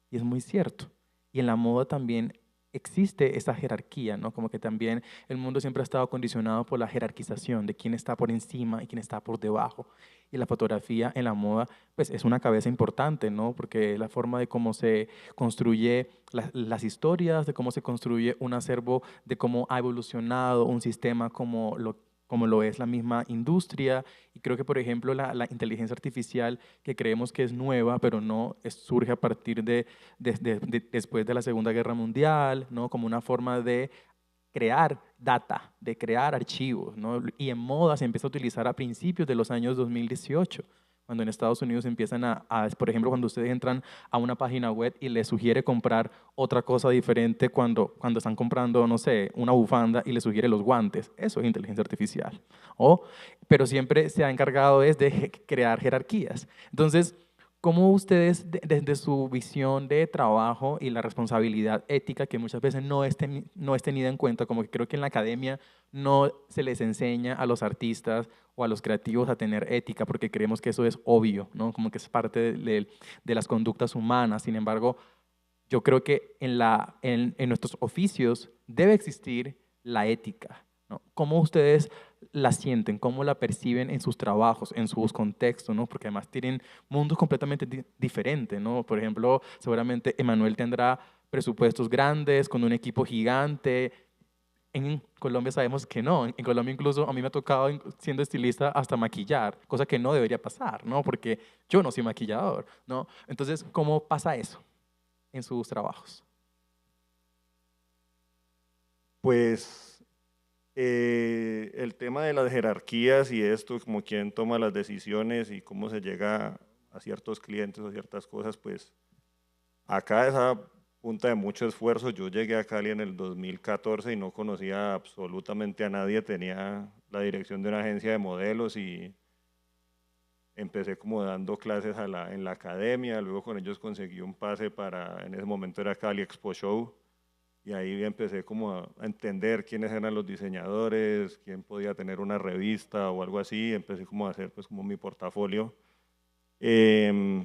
Y es muy cierto. Y en la moda también existe esa jerarquía, ¿no? Como que también el mundo siempre ha estado condicionado por la jerarquización de quién está por encima y quién está por debajo. Y la fotografía en la moda, pues es una cabeza importante, ¿no? Porque es la forma de cómo se construye las historias, de cómo se construye un acervo, de cómo ha evolucionado un sistema como lo es la misma industria. Y creo que, por ejemplo, la inteligencia artificial, que creemos que es nueva, pero no surge a partir después de la Segunda Guerra Mundial, ¿no? Como una forma de crear data, de crear archivos, ¿no? Y en moda se empieza a utilizar a principios de los años 2018, cuando en Estados Unidos empiezan por ejemplo, cuando ustedes entran a una página web y les sugiere comprar otra cosa diferente cuando están comprando, no sé, una bufanda y les sugiere los guantes. Eso es inteligencia artificial. Pero siempre se ha encargado de crear jerarquías. Entonces, ¿cómo ustedes, desde su visión de trabajo y la responsabilidad ética, que muchas veces no es tenida en cuenta, como que creo que en la academia no se les enseña a los artistas o a los creativos a tener ética, porque creemos que eso es obvio, ¿no? Como que es parte de las conductas humanas. Sin embargo, yo creo que en nuestros oficios debe existir la ética, ¿no? ¿Cómo ustedes la sienten? ¿Cómo la perciben en sus trabajos, en sus contextos, ¿no? Porque además tienen mundos completamente diferentes, ¿no? Por ejemplo, seguramente Emanuel tendrá presupuestos grandes, con un equipo gigante. En Colombia sabemos que no. En Colombia incluso a mí me ha tocado, siendo estilista, hasta maquillar, cosa que no debería pasar, ¿no? Porque yo no soy maquillador, ¿no? Entonces, ¿cómo pasa eso en sus trabajos? Pues el tema de las jerarquías y esto, como quién toma las decisiones y cómo se llega a ciertos clientes o ciertas cosas, pues acá esa punta de mucho esfuerzo. Yo llegué a Cali en el 2014 y no conocía absolutamente a nadie, tenía la dirección de una agencia de modelos y empecé como dando clases en la academia, luego con ellos conseguí un pase para, en ese momento era Cali Expo Show, y ahí empecé como a entender quiénes eran los diseñadores, quién podía tener una revista o algo así, empecé como a hacer pues como mi portafolio. Em,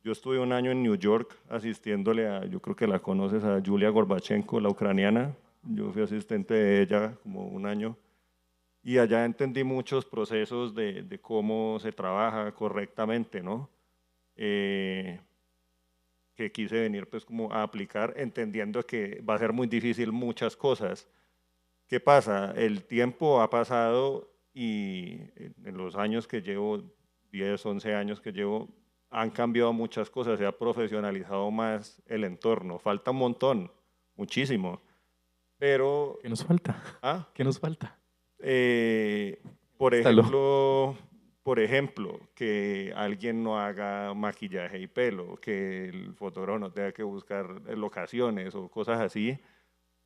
yo estuve un año en New York asistiéndole a, yo creo que la conoces, a Yulia Gorbachenko, la ucraniana. Yo fui asistente de ella como un año y allá entendí muchos procesos de cómo se trabaja correctamente, ¿no? Eh, que quise venir pues como a aplicar entendiendo que va a ser muy difícil muchas cosas. ¿Qué pasa? El tiempo ha pasado y en los años que llevo, 10, 11 años que llevo, han cambiado muchas cosas, se ha profesionalizado más el entorno. Falta un montón, muchísimo. Pero, ¿Qué nos falta? ah, ¿Qué nos falta? eh, por Salud. ejemplo, que alguien no haga maquillaje y pelo, que el fotógrafo no tenga que buscar locaciones o cosas así.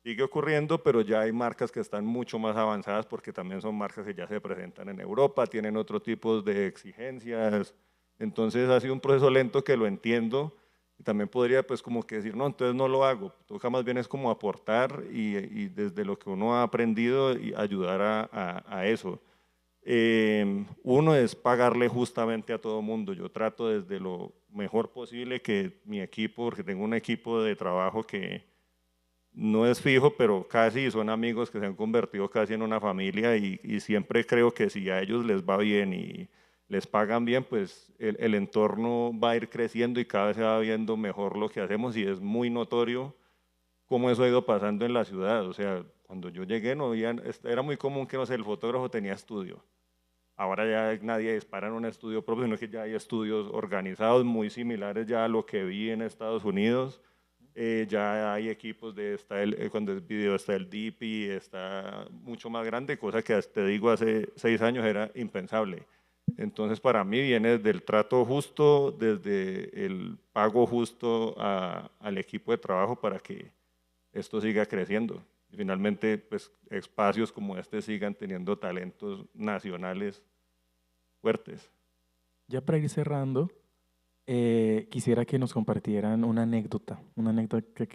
Sigue ocurriendo, pero ya hay marcas que están mucho más avanzadas porque también son marcas que ya se presentan en Europa, tienen otro tipo de exigencias. Entonces ha sido un proceso lento que lo entiendo y también podría pues como que decir, no, entonces no lo hago. Toca más bien es como aportar y desde lo que uno ha aprendido y ayudar a eso. Uno es pagarle justamente a todo mundo. Yo trato desde lo mejor posible que mi equipo, porque tengo un equipo de trabajo que no es fijo, pero casi son amigos que se han convertido casi en una familia y siempre creo que si a ellos les va bien y les pagan bien, pues el entorno va a ir creciendo y cada vez se va viendo mejor lo que hacemos y es muy notorio cómo eso ha ido pasando en la ciudad. O sea, cuando yo llegué no había, era muy común que no sé, el fotógrafo tenía estudio. Ahora ya nadie dispara en un estudio propio, sino que ya hay estudios organizados muy similares ya a lo que vi en Estados Unidos. Ya hay equipos de, cuando es video está el DP, está mucho más grande, cosa que te digo hace 6 años era impensable. Entonces para mí viene desde el trato justo, desde el pago justo al equipo de trabajo para que esto siga creciendo. Y finalmente, pues espacios como este sigan teniendo talentos nacionales fuertes. Ya para ir cerrando, quisiera que nos compartieran una anécdota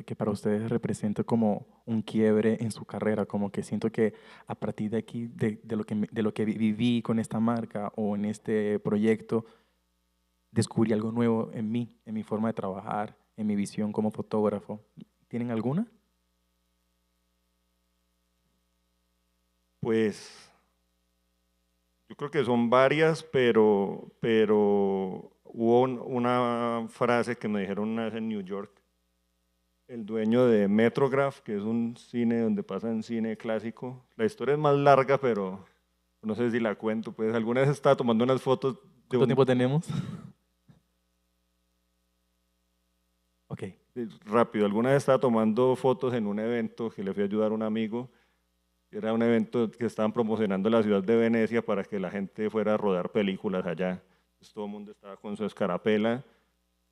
que para ustedes representa como un quiebre en su carrera, como que siento que a partir de aquí, de lo que viví con esta marca o en este proyecto, descubrí algo nuevo en mi forma de trabajar, en mi visión como fotógrafo. ¿Tienen alguna? Pues yo creo que son varias, pero hubo una frase que me dijeron una vez en New York, el dueño de Metrograph, que es un cine donde pasan cine clásico. La historia es más larga, pero no sé si la cuento. Pues alguna vez estaba tomando unas fotos de ¿Cuánto tiempo tenemos? Ok. rápido, alguna vez estaba tomando fotos en un evento que le fui a ayudar a un amigo. Era un evento que estaban promocionando la ciudad de Venecia para que la gente fuera a rodar películas allá. Entonces, todo el mundo estaba con su escarapela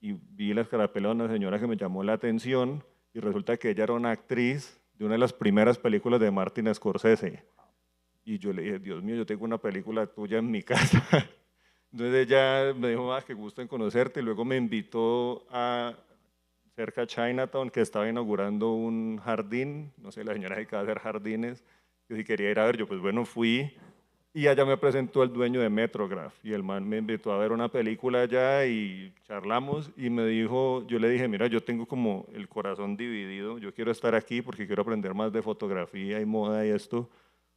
y vi la escarapela de una señora que me llamó la atención y resulta que ella era una actriz de una de las primeras películas de Martin Scorsese. Y yo le dije, Dios mío, yo tengo una película tuya en mi casa. Entonces ella me dijo, qué gusto en conocerte. Y luego me invitó a cerca de Chinatown, que estaba inaugurando un jardín. No sé, la señora dedicaba a hacer jardines. Que si quería ir a ver, yo pues bueno, fui. Y allá me presentó el dueño de Metrograph y el man me invitó a ver una película allá y charlamos y me dijo, yo le dije, mira, yo tengo como el corazón dividido, yo quiero estar aquí porque quiero aprender más de fotografía y moda y esto,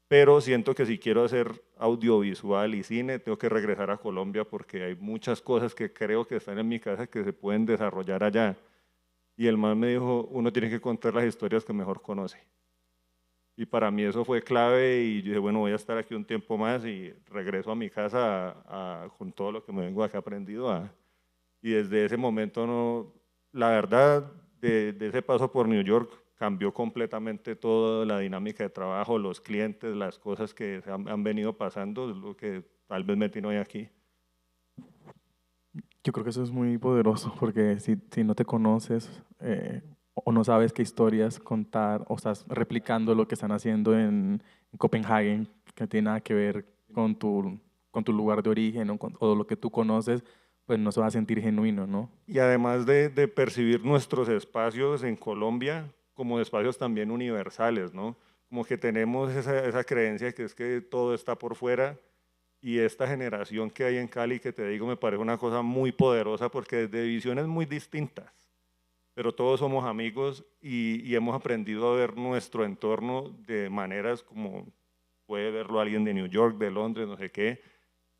pero siento que si quiero hacer audiovisual y cine, tengo que regresar a Colombia porque hay muchas cosas que creo que están en mi casa que se pueden desarrollar allá. Y el man me dijo, uno tiene que contar las historias que mejor conoce. Y para mí eso fue clave y yo dije, bueno, voy a estar aquí un tiempo más y regreso a mi casa con todo lo que me vengo acá aprendido. Y desde ese momento, no, la verdad, de ese paso por New York cambió completamente toda la dinámica de trabajo, los clientes, las cosas que han venido pasando, es lo que tal vez me tiene hoy aquí. Yo creo que eso es muy poderoso porque si no te conoces, o no sabes qué historias contar, o estás replicando lo que están haciendo en Copenhague, que no tiene nada que ver con tu lugar de origen o lo que tú conoces, pues no se va a sentir genuino, ¿no? Y además de percibir nuestros espacios en Colombia como espacios también universales, ¿no? Como que tenemos esa creencia que es que todo está por fuera y esta generación que hay en Cali, que te digo, me parece una cosa muy poderosa porque desde visiones muy distintas, pero todos somos amigos y hemos aprendido a ver nuestro entorno de maneras como puede verlo alguien de New York, de Londres, no sé qué,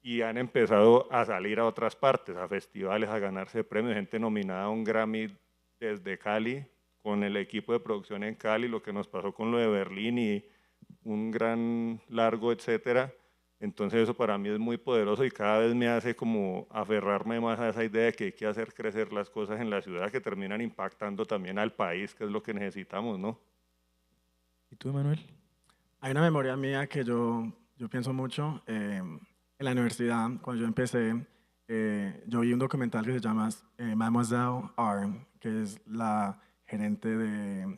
y han empezado a salir a otras partes, a festivales, a ganarse premios, gente nominada a un Grammy desde Cali, con el equipo de producción en Cali, lo que nos pasó con lo de Berlín y un gran largo, etcétera. Entonces eso para mí es muy poderoso y cada vez me hace como aferrarme más a esa idea de que hay que hacer crecer las cosas en la ciudad que terminan impactando también al país, que es lo que necesitamos, ¿no? ¿Y tú, Emanuel? Hay una memoria mía que yo pienso mucho. En la universidad, cuando yo empecé, yo vi un documental que se llama Mademoiselle R, que es la gerente de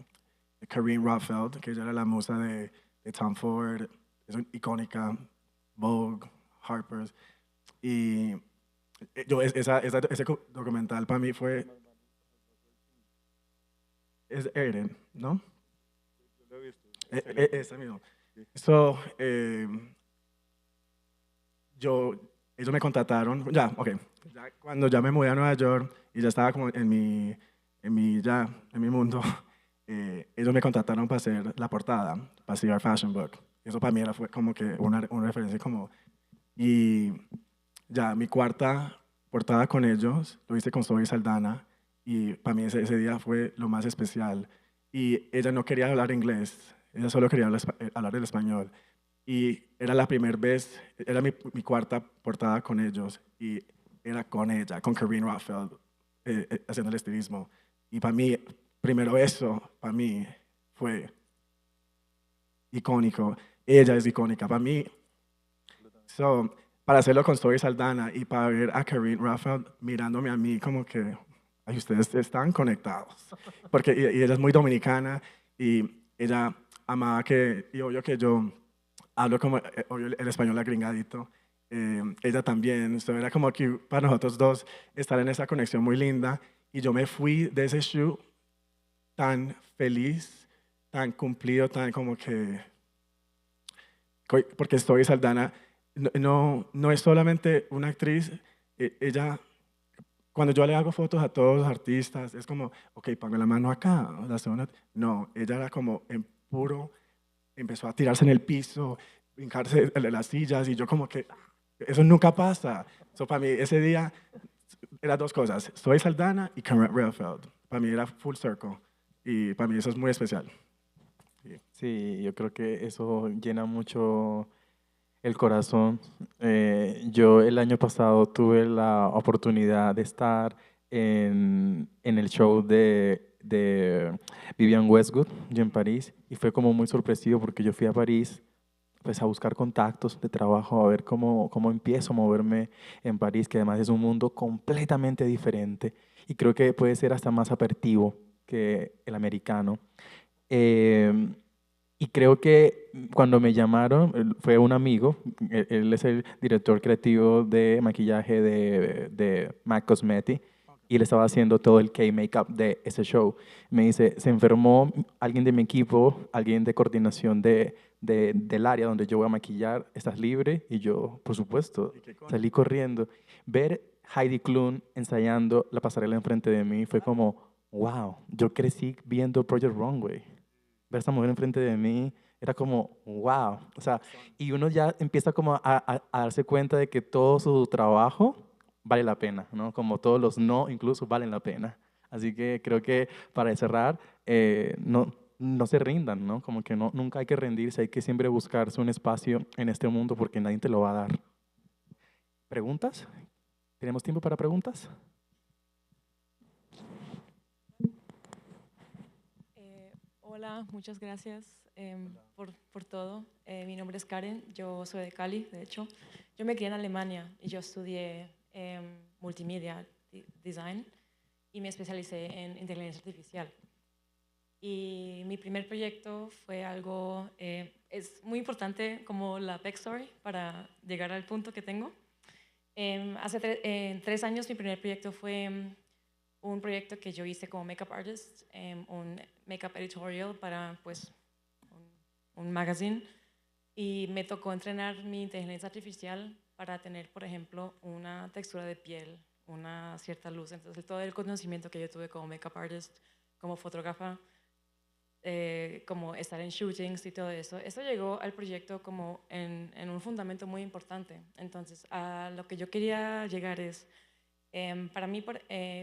Karine Rothfeld, que ella era la musa de Tom Ford, es icónica, Vogue, Harper's. Y ese documental para mí fue, es Eren, ¿no? Ese mismo. So, yo, ellos me contrataron, ya, ok, cuando ya me mudé a Nueva York y ya estaba como en mi mundo, ellos me contrataron para hacer la portada, para CR Fashion Book. Eso para mí fue como que una referencia como, y ya mi cuarta portada con ellos, lo hice con Zoe Saldana, y para mí ese día fue lo más especial. Y ella no quería hablar inglés, ella solo quería hablar el español. Y era la primera vez, era mi cuarta portada con ellos y era con ella, con Karine Rothfeld, haciendo el estilismo. Y para mí, primero eso, para mí fue icónico. Ella es icónica. Para mí, so, para hacerlo con Zoe Saldana y para ver a Karine Rothfeld mirándome a mí como que, ay, ustedes están conectados. Porque y ella es muy dominicana y ella amaba que, y obvio que yo hablo como obvio, el español agringadito. Ella también, so era como que para nosotros dos estar en esa conexión muy linda. Y yo me fui de ese shoot tan feliz, tan cumplido, tan como que, porque Zoe Saldana no es solamente una actriz, ella, cuando yo le hago fotos a todos los artistas, es como, ok, pongo la mano acá, la zona. No, ella era como en puro, empezó a tirarse en el piso, brincarse de las sillas y yo como que, eso nunca pasa. So, para mí ese día eran dos cosas, Zoe Saldana y Karine Rothfeld. Para mí era full circle y para mí eso es muy especial. Sí. Sí, yo creo que eso llena mucho el corazón. Yo el año pasado tuve la oportunidad de estar en el show de Vivienne Westwood, yo en París, y fue como muy sorpresivo porque yo fui a París pues a buscar contactos de trabajo, a ver cómo empiezo a moverme en París, que además es un mundo completamente diferente y creo que puede ser hasta más apertivo que el americano. Eh, y creo que cuando me llamaron, fue un amigo, él es el director creativo de maquillaje de MAC Cosmetics, y él estaba haciendo todo el K-Makeup de ese show. Me dice, se enfermó alguien de mi equipo, alguien de coordinación del área donde yo voy a maquillar, ¿estás libre? Y yo, por supuesto, salí corriendo. Ver Heidi Klum ensayando la pasarela enfrente de mí fue como, wow, yo crecí viendo Project Runway. Ver a esta mujer enfrente de mí era como, wow. O sea, y uno ya empieza como a darse cuenta de que todo su trabajo vale la pena, ¿no? Como todos los no incluso valen la pena. Así que creo que para cerrar, no se rindan, ¿no? Como que nunca hay que rendirse, hay que siempre buscarse un espacio en este mundo porque nadie te lo va a dar. ¿Preguntas? ¿Tenemos tiempo para preguntas? Hola, muchas gracias por todo. Mi nombre es Karen, yo soy de Cali, de hecho. Yo me crié en Alemania y yo estudié multimedia design y me especialicé en inteligencia artificial. Y mi primer proyecto fue algo, es muy importante como la backstory para llegar al punto que tengo. Hace 3 años mi primer proyecto fue un proyecto que yo hice como makeup artist, un makeup editorial para pues un magazine, y me tocó entrenar mi inteligencia artificial para tener, por ejemplo, una textura de piel, una cierta luz. Entonces todo el conocimiento que yo tuve como makeup artist, como fotógrafa, como estar en shootings y todo eso, eso llegó al proyecto como en un fundamento muy importante. Entonces, a lo que yo quería llegar es, para mí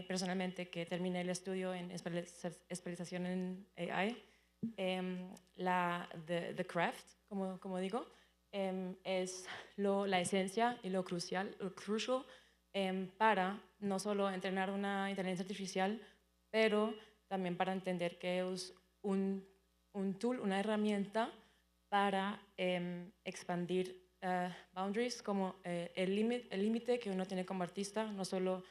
personalmente, que terminé el estudio en especialización en AI, the craft, como digo, es la esencia y lo crucial, para no solo entrenar una inteligencia artificial, pero también para entender que es un tool, una herramienta para expandir boundaries, como el límite que uno tiene como artista, no solo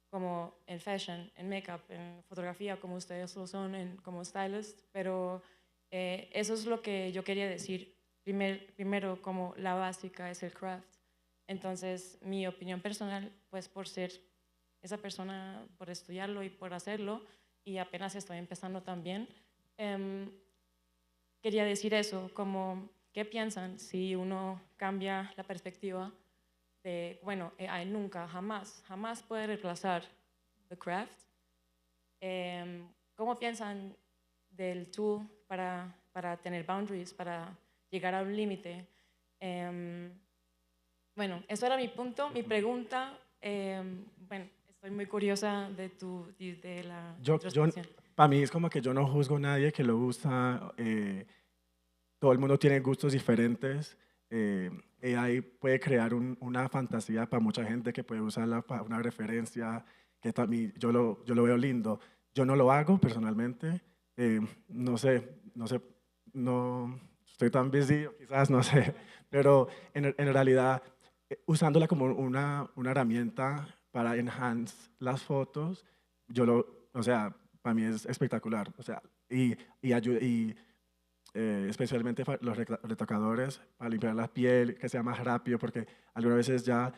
como en fashion, en makeup, en fotografía, como ustedes lo son, como stylist, pero eso es lo que yo quería decir. Primero, como la básica es el craft. Entonces, mi opinión personal, pues por ser esa persona, por estudiarlo y por hacerlo, y apenas estoy empezando también, quería decir eso, como, ¿qué piensan si uno cambia la perspectiva de, bueno, AI nunca, jamás puede reemplazar the craft? ¿Cómo piensan del tool para tener boundaries, para llegar a un límite? Bueno, eso era mi punto, mi pregunta. Bueno, estoy muy curiosa de la Yo, introspección. para mí es como que yo no juzgo a nadie que lo usa. Todo el mundo tiene gustos diferentes. AI puede crear una fantasía para mucha gente que puede usarla para una referencia, que también yo lo veo lindo. Yo no lo hago personalmente. No sé, no estoy tan busy, o quizás, no sé, pero en realidad usándola como una herramienta para enhance las fotos, o sea, para mí es espectacular. O sea, especialmente para los retocadores, para limpiar la piel, que sea más rápido, porque algunas veces ya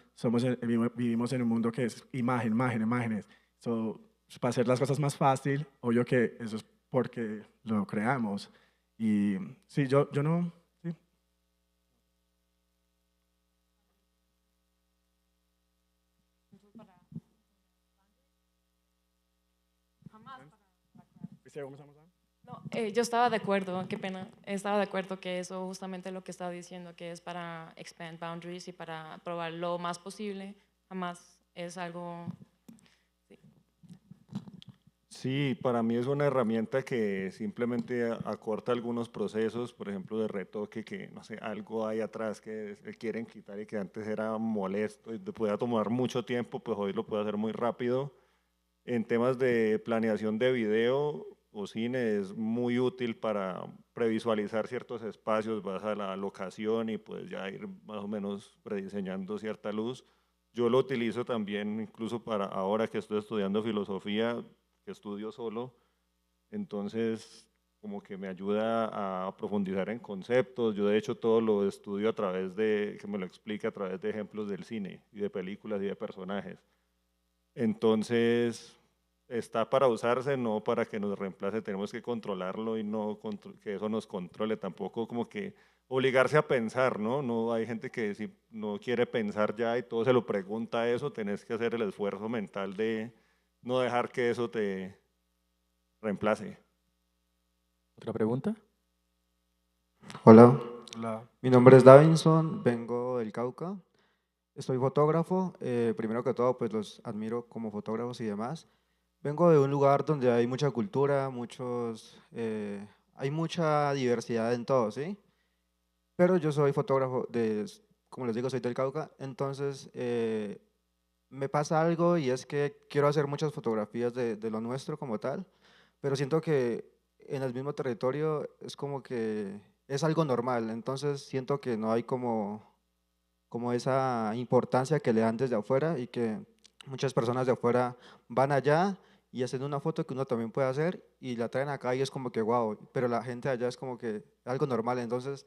vivimos en un mundo que es imágenes. So, para hacer las cosas más fácil, obvio que eso es porque lo creamos. Y sí, yo no, sí. ¿Sí, vamos a usar? No, yo estaba de acuerdo, qué pena, estaba de acuerdo que eso justamente lo que estaba diciendo, que es para expand boundaries y para probar lo más posible, jamás es algo. Sí. Sí, para mí es una herramienta que simplemente acorta algunos procesos, por ejemplo, de retoque, que no sé, algo hay atrás que quieren quitar y que antes era molesto y te podía tomar mucho tiempo, pues hoy lo puede hacer muy rápido. En temas de planeación de video o cine es muy útil para previsualizar ciertos espacios, vas a la locación y pues ya ir más o menos prediseñando cierta luz. Yo lo utilizo también incluso para ahora que estoy estudiando filosofía, que estudio solo, entonces como que me ayuda a profundizar en conceptos. Yo de hecho todo lo estudio a través de, que me lo explique a través de ejemplos del cine y de películas y de personajes. Entonces, está para usarse, no para que nos reemplace. Tenemos que controlarlo y no que eso nos controle. Tampoco como que obligarse a pensar, ¿no? No hay gente que si no quiere pensar ya y todo se lo pregunta a eso, tenés que hacer el esfuerzo mental de no dejar que eso te reemplace. ¿Otra pregunta? Hola, La, mi nombre es Davinson, vengo del Cauca, soy fotógrafo, primero que todo pues los admiro como fotógrafos y demás. Vengo de un lugar donde hay mucha cultura, hay mucha diversidad en todo, ¿sí? Pero yo soy fotógrafo como les digo, soy del Cauca, entonces me pasa algo y es que quiero hacer muchas fotografías de lo nuestro como tal, pero siento que en el mismo territorio es como que es algo normal, entonces siento que no hay como esa importancia que le dan desde afuera y que muchas personas de afuera van allá y hacen una foto que uno también puede hacer y la traen acá y es como que wow, pero la gente allá es como que algo normal, entonces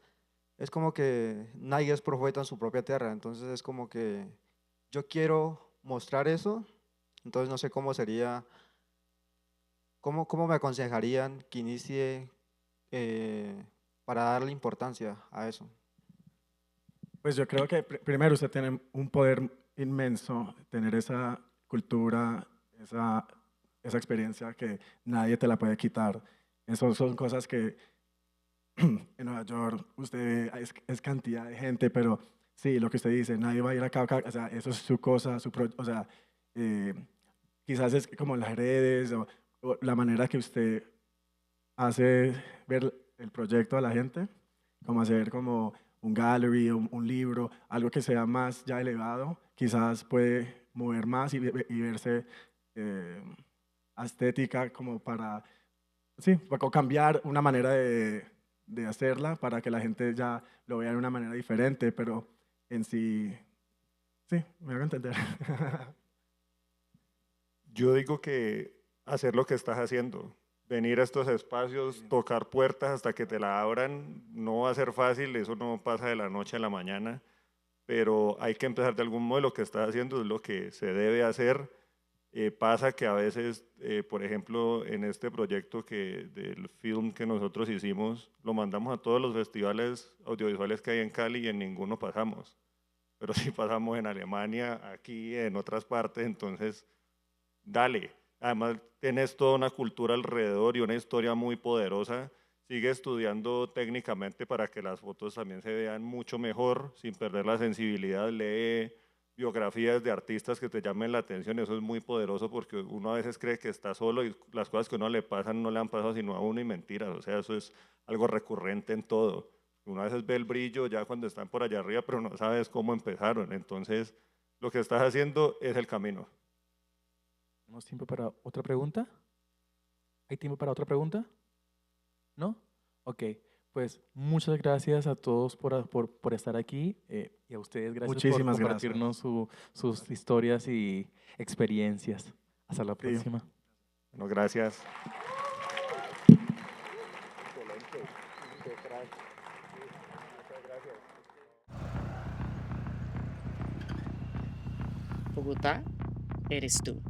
es como que nadie es profeta en su propia tierra, entonces es como que yo quiero mostrar eso, entonces no sé cómo sería, cómo me aconsejarían que inicie para darle importancia a eso. Pues yo creo que primero usted tiene un poder inmenso, tener esa cultura, esa experiencia que nadie te la puede quitar. Eso son cosas que en Nueva York usted ve, es cantidad de gente, pero sí, lo que usted dice, nadie va a ir acá, o sea, eso es su cosa, o sea, eh, quizás es como las redes o la manera que usted hace ver el proyecto a la gente, como hacer como un gallery, un libro, algo que sea más ya elevado, quizás puede mover más y verse eh, estética como para, sí, o cambiar una manera de hacerla para que la gente ya lo vea de una manera diferente, pero en sí, sí, me hago entender. Yo digo que hacer lo que estás haciendo, venir a estos espacios, tocar puertas hasta que te la abran, no va a ser fácil, eso no pasa de la noche a la mañana, pero hay que empezar de algún modo, lo que estás haciendo es lo que se debe hacer. Pasa que a veces, por ejemplo, en este proyecto del film que nosotros hicimos, lo mandamos a todos los festivales audiovisuales que hay en Cali y en ninguno pasamos, pero sí pasamos en Alemania, aquí, en otras partes, entonces dale. Además, tienes toda una cultura alrededor y una historia muy poderosa. Sigue estudiando técnicamente para que las fotos también se vean mucho mejor, sin perder la sensibilidad. Lee biografías de artistas que te llamen la atención. Eso es muy poderoso porque uno a veces cree que está solo y las cosas que a uno le pasan no le han pasado sino a uno y mentiras. O sea, eso es algo recurrente en todo. Uno a veces ve el brillo ya cuando están por allá arriba, pero no sabes cómo empezaron. Entonces, lo que estás haciendo es el camino. ¿Tenemos tiempo para otra pregunta? ¿Hay tiempo para otra pregunta? ¿No? Ok, pues muchas gracias a todos por estar aquí y a ustedes gracias por Muchísimas gracias. compartirnos sus historias y experiencias. Hasta la Sí. próxima. Bueno, gracias. Bogotá, eres tú.